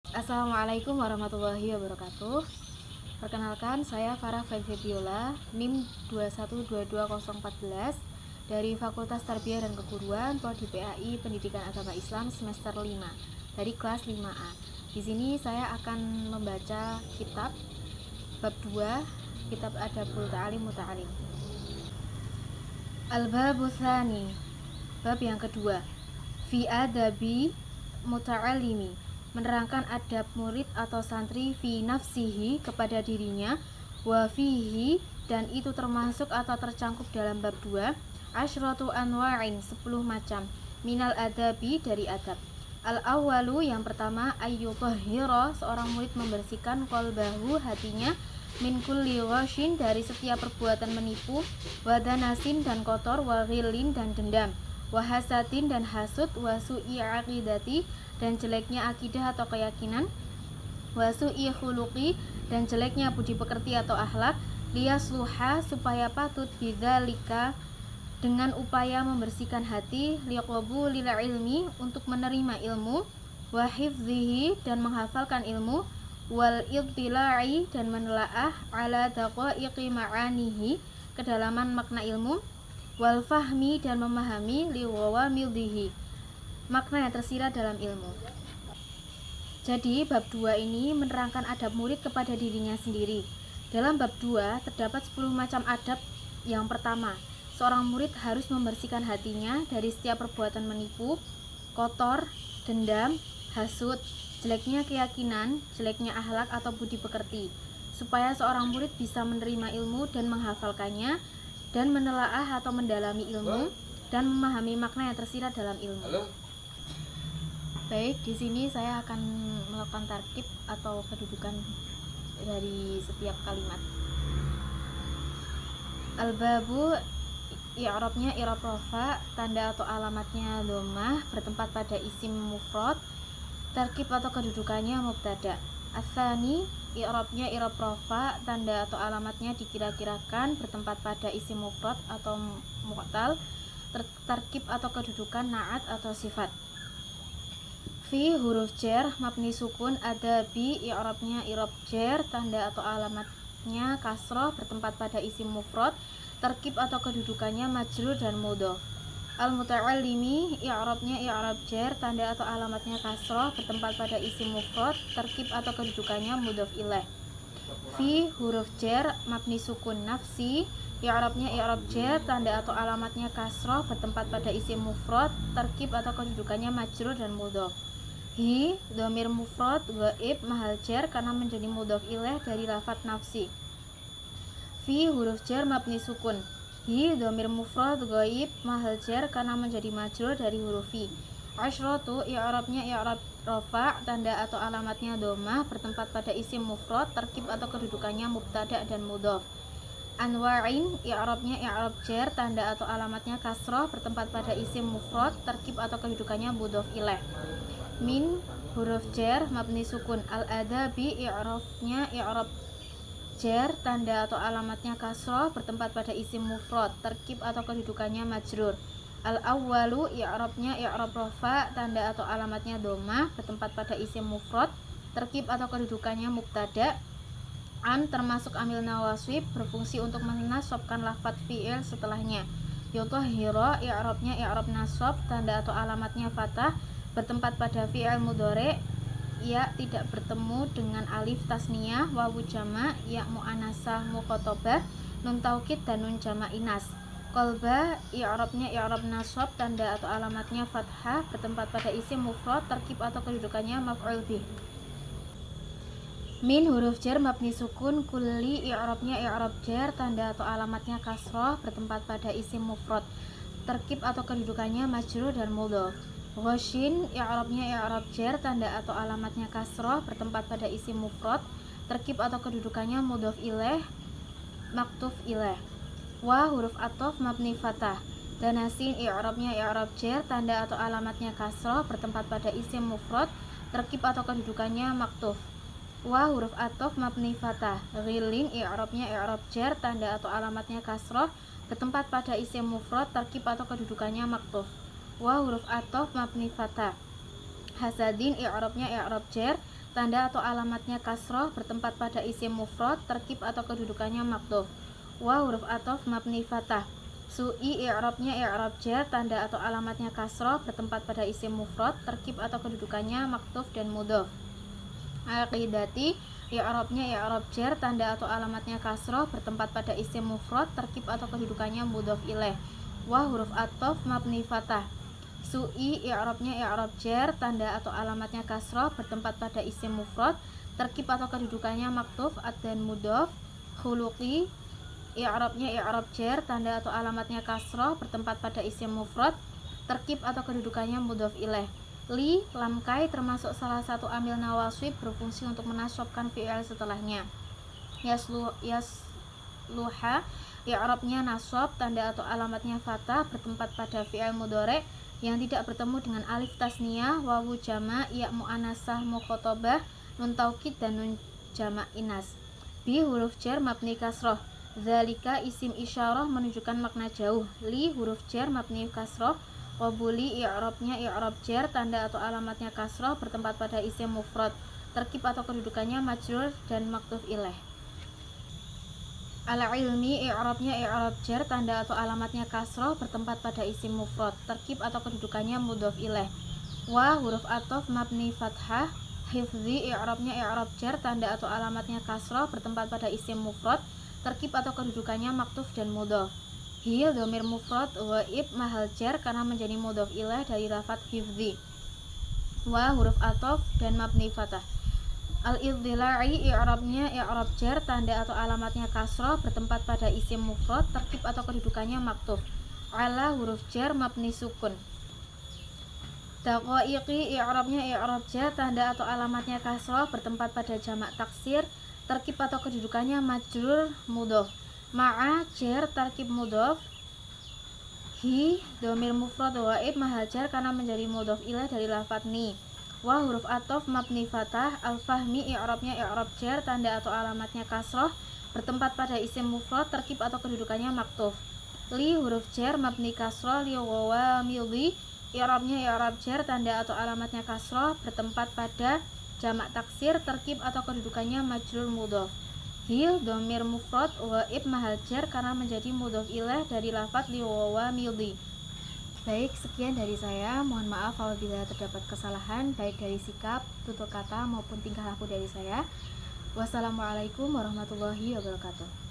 Assalamualaikum warahmatullahi wabarakatuh. Perkenalkan, saya Farah Febiola, NIM 2122014 dari Fakultas Tarbiyah dan Keguruan Prodi PAI Pendidikan Agama Islam semester 5 dari kelas 5A. Di sini saya akan membaca kitab bab 2, kitab Adabul Ta'alim Muta'alim. Al-Babu Tsani, bab yang kedua. Fi adabi muta'alimi, menerangkan adab murid atau santri fi nafsihi, kepada dirinya, wa fihi, dan itu termasuk atau tercangkup dalam bab 2, asyratu anwa'in, 10 macam, minal adabi, dari adab. Al-awwalu, yang pertama, ayyutahhira, seorang murid membersihkan qalbahu, hatinya, min kulli ghashin, dari setiap perbuatan menipu, wadanasin, dan kotor, wa ghillin, dan dendam, wahasadin, dan hasud, wasu'i aqidati, dan jeleknya akidah atau keyakinan, wasu'i khuluqi, dan jeleknya budi pekerti atau akhlak, liyasluha, supaya patut, bidzalika, dengan upaya membersihkan hati, liqabulil ilmi, untuk menerima ilmu, wa hifdzihi, dan menghafalkan ilmu, wal ibtila'i, dan menelaah, ala daqaiqi ma'anihi, kedalaman makna ilmu, wal fahmi, dan memahami, liwawamidhihi, makna yang tersirat dalam ilmu. Jadi bab 2 ini menerangkan adab murid kepada dirinya sendiri. Dalam bab 2 terdapat 10 macam adab. Yang pertama, seorang murid harus membersihkan hatinya dari setiap perbuatan menipu, kotor, dendam, hasud, jeleknya keyakinan, jeleknya akhlak atau budi pekerti, supaya seorang murid bisa menerima ilmu dan menghafalkannya, dan menelaah atau mendalami ilmu, dan memahami makna yang tersirat dalam ilmu. Baik, di sini saya akan melakukan tarkib atau kedudukan dari setiap kalimat. Al-babu, i'rabnya i'rab rafa, tanda atau alamatnya dhammah, bertempat pada isim mufrad, tarkib atau kedudukannya mubtada. Ats-tsani, i'rabnya i'rab rafa, tanda atau alamatnya dikira-kirakan, bertempat pada isim mufrad atau mu'tal, tarkib atau kedudukan na'at atau sifat. Fi, huruf jar mabni sukun, adabi, i'rabnya i'rab jar, tanda atau alamatnya kasroh, bertempat pada isim mufrad, tarkib atau kedudukannya majrur dan mudhof. Al-muta'allimi, i'rabnya i'rab jar, tanda atau alamatnya kasroh, bertempat pada isim mufrad, tarkib atau kedudukannya mudhof ilaih. Fi, huruf jar mabni sukun, nafsi, i'rabnya i'rab jar, tanda atau alamatnya kasroh, bertempat pada isim mufrad, tarkib atau kedudukannya majrur dan mudhof. Hi, dhamir mufrad ghaib, mahal jar karena menjadi mudhof ilaih dari lafadz nafsi. Fi, huruf jar mabni sukun, hi, dhamir mufrad ghaib, mahal jar karena menjadi majrur dari huruf fi. Asyratu, i'rabnya i'rab rafa, tanda atau alamatnya dhammah, bertempat pada isim mufrad, tarkib atau kedudukannya mubtada dan mudhof. Anwa'in, i'rabnya i'rab jar, tanda atau alamatnya kasroh, bertempat pada isim mufrad, tarkib atau kedudukannya mudhof ilaih. Min, huruf jar mabni sukun, al-adabi, i'rabnya i'rab jar, tanda atau alamatnya kasroh, bertempat pada isim mufrad, tarkib atau kedudukannya majrur. Al-awwalu, i'rabnya i'rab rafa, tanda atau alamatnya dhammah, bertempat pada isim mufrad, tarkib atau kedudukannya mubtada. An, termasuk amil nawasib, berfungsi untuk menasabkan lafadz fi'il setelahnya. Yutahhira, i'rabnya i'rab nasab, tanda atau alamatnya fathah, bertempat pada fi'il mudhari', ya tidak bertemu dengan alif tasniyah, wawu jama', ya mu'anasah mukhatabah, nun taukid, dan nun jama' inas. Qalba, i'rabnya i'rab nasab, tanda atau alamatnya fathah, bertempat pada isim mufrad, tarkib atau kedudukannya maf'ul bih. Min, huruf jar mabni sukun, kulli, i'rabnya i'rab jar, tanda atau alamatnya kasroh, bertempat pada isim mufrad, tarkib atau kedudukannya majrur dan mudhof. Ghashin, i'rabnya i'rab jar, tanda atau alamatnya kasroh, bertempat pada isim mufrad, tarkib atau kedudukannya mudhof ilaih, maktuf ilaih. Wa, huruf athof mabni fathah. Danasin, i'rabnya i'rab jar, tanda atau alamatnya kasroh, bertempat pada isim mufrad, tarkib atau kedudukannya maktuf. Wa, huruf athof mabni fathah. Ghillin, i'rabnya i'rab jar, tanda atau alamatnya kasroh, bertempat pada isim mufrad, tarkib atau kedudukannya maktuf. Wa, huruf athof mabni fathah. Hasadin, i'rabnya i'rab jar, tanda atau alamatnya kasroh bertempat pada isim mufrad, terkib atau kedudukannya maktuf. Wa huruf ataf mabni fathah. Su'i i'rabnya i'rab jar, tanda atau alamatnya kasroh bertempat pada isim mufrad, terkib atau kedudukannya maktuf dan mudhof. Aqidati i'rabnya i'rab jar, tanda atau alamatnya kasroh bertempat pada isim mufrad, terkib atau kedudukannya mudhof ilaih. Wa huruf ataf mabni fathah. Su'i i'rabnya i'rab jar, tanda atau alamatnya kasroh bertempat pada isim mufrad, terkib atau kedudukannya maktuf dan mudhof. Khuluqi i'rabnya i'rab jar, tanda atau alamatnya kasroh bertempat pada isim mufrad, terkib atau kedudukannya mudhof ilaih. Li lam kai termasuk salah satu amil nawasib, berfungsi untuk menasabkan fi'il setelahnya. Yasluha i'rabnya nasab, tanda atau alamatnya fathah bertempat pada fi'il mudhari yang tidak bertemu dengan alif tasniyah, wawu jama', ya muannasah mukhatabah, nun taukid dan nun jama' inas. Bi huruf jar mabni kasroh. Zalika isim isyarah menunjukkan makna jauh. Li huruf jar mabni kasroh. Qabuli i'rabnya i'rab jar, tanda atau alamatnya kasroh bertempat pada isim mufrad, terkib atau kedudukannya majrur dan maktuf ilaih. Ala ilmi i'rabnya i'rab jar, tanda atau alamatnya kasroh bertempat pada isim mufrad, terkib atau kedudukannya mudhof ilaih. Wa huruf ataf mabni fathah. Hifzi i'rabnya i'rab jar, tanda atau alamatnya kasroh bertempat pada isim mufrad, terkib atau kedudukannya maktuf dan mudhof. Hi dhamir mufrad ghaib mahal jar karena menjadi mudhof ilaih dari lafadz hifzi. Wa huruf ataf dan mabni fathah. Al-idhila'i i'rabnya i'rab jar, tanda atau alamatnya kasroh bertempat pada isim mufrad, terkib atau kedudukannya maktuf. Ala huruf jar mabni sukun. Daqaiqi i'rabnya i'rab jar, tanda atau alamatnya kasroh bertempat pada jamak taksir, terkib atau kedudukannya majrur mudhof. Ma'a jar terkib mudhof. Hi dhamir mufrad ghaib mahal jar karena menjadi mudhof ilaih dari lafadz ni. Wa huruf ataf mabni fathah. Al-fahmi i'rabnya i'rab jar, tanda atau alamatnya kasroh bertempat pada isim mufrad, terkib atau kedudukannya maktuf. Li huruf jar mabni kasroh li wawamidhi i'rabnya i'rab jar, tanda atau alamatnya kasroh bertempat pada jamak taksir, terkib atau kedudukannya majrur mudhof. Hi dhamir mufrad ghaib mahal jar karena menjadi mudhof ilaih dari lafadz li wawamidhi. Baik, sekian dari saya. Mohon maaf apabila terdapat kesalahan baik dari sikap, tutur kata maupun tingkah laku dari saya. Wassalamualaikum warahmatullahi wabarakatuh.